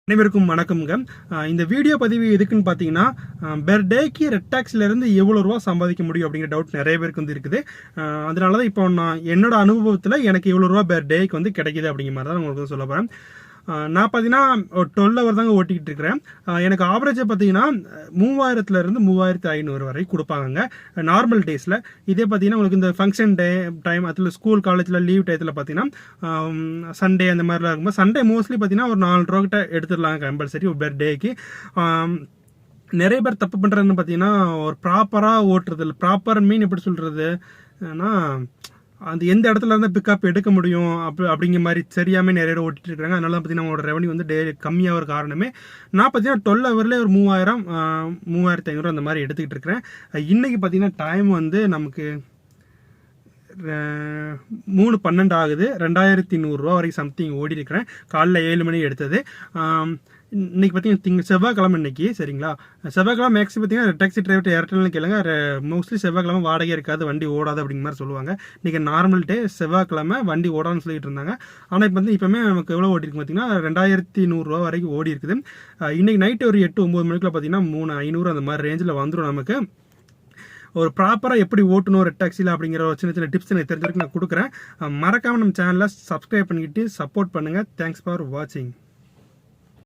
அனைவருக்கும் வணக்கம்ங்க. இந்த வீடியோ பதிவு எதுக்குன்னு பார்த்தீங்கன்னா, பெர் டேக்கு ரெட் டாக்ஸில இருந்து எவ்வளோ ரூபா சம்பாதிக்க முடியும் அப்படிங்கிற டவுட் நிறைய பேருக்கு வந்து இருக்குது. அதனால தான் இப்போ நான் என்னோட அனுபவத்தில் எனக்கு இவ்வளோ ரூபா பெர் டேக்கு வந்து கிடைக்குது அப்படிங்கிற மாதிரி தான் உங்களுக்கு சொல்ல போகிறேன். நான் பார்த்தீங்கன்னா 12 ஹவர் தாங்க ஓட்டிக்கிட்டு இருக்கிறேன். எனக்கு ஆவரேஜாக பார்த்தீங்கன்னா 3000லேருந்து 3500 வரை கொடுப்பாங்க நார்மல் டேஸில். இதே பார்த்தீங்கன்னா உங்களுக்கு இந்த ஃபங்க்ஷன் டைம் அதில் ஸ்கூல் காலேஜில் லீவ் டயத்தில் பார்த்தீங்கன்னா சண்டே அந்த மாதிரிலாம் இருக்கும்போது சண்டே மோஸ்ட்லி பார்த்தீங்கன்னா ஒரு 4 ரூபா கிட்ட எடுத்துடலாம் கம்பல்சரி ஒரு பெர் டேக்கு. நிறைய பேர் தப்பு பண்ணுறதுன்னு பார்த்தீங்கன்னா ஒரு ப்ராப்பராக ஓட்டுறது இல்லை. ப்ராப்பர் மீன் எப்படி சொல்கிறது அந்த எந்த இடத்துல இருந்து பிக்கப் எடுக்க முடியும் அப்படிங்கிற மாதிரி சரியாமல் நிறைய பேர் ஓட்டிட்டு இருக்காங்க. அதனால தான் பார்த்தீங்கன்னா அவங்களோட ரெவன்யூ வந்து டெய்லி கம்மியாக ஒரு காரணமே. நான் பார்த்தீங்கன்னா 12 ஹவர்லேயே ஒரு 3000 3500 அந்த மாதிரி எடுத்துக்கிட்டு இருக்கிறேன். இன்றைக்கி பார்த்தீங்கன்னா டைம் வந்து நமக்கு 3:12 ஆகுது. 2100 ரூபா வரைக்கும் சம்திங் ஓடி இருக்கிறேன். காலைல 7 மணி எடுத்தது. இன்னைக்கு பார்த்தீங்கன்னா செவ்வாய்க்கிழமை இன்னைக்கு, சரிங்களா? செவ்வாய்க்கிழமை மேக்ஸிமம் பார்த்தீங்கன்னா டாக்ஸி டிரைவர் ஏர்டெல்னு கேளுங்க, மோஸ்ட்லி செவ்வாய்க்கிழமை வாடகை இருக்காது, வண்டி ஓடாது அப்படிங்கிற மாதிரி சொல்லுவாங்க. இன்னைக்கு நார்மல் டே, செவ்வாய்க்கிழமை வண்டி ஓடான்னு சொல்லிட்டு இருந்தாங்க. ஆனால் இப்போ வந்து இப்போமே நமக்கு எவ்வளோ ஓடி இருக்கு பார்த்தீங்கன்னா 2100 ரூபா வரைக்கும் ஓடி இருக்குது. இன்னைக்கு நைட்டு ஒரு 8-9 மணிக்குள்ள பார்த்தீங்கன்னா 3500 அந்த மாதிரி ரேஞ்சில் வந்துடும். நமக்கு ஒரு ப்ராப்பராக எப்படி ஓட்டணும் ரெட் டாக்ஸியில் அப்படிங்கிற ஒரு சின்ன சின்ன டிப்ஸ் எனக்கு தெரிஞ்ச வரைக்கும் நான் கொடுக்குறேன். மறக்காமல் நம்ம சேனலை சப்ஸ்கிரைப் பண்ணிக்கிட்டு சப்போர்ட் பண்ணுங்கள். தேங்க்ஸ் ஃபார் வாட்சிங்.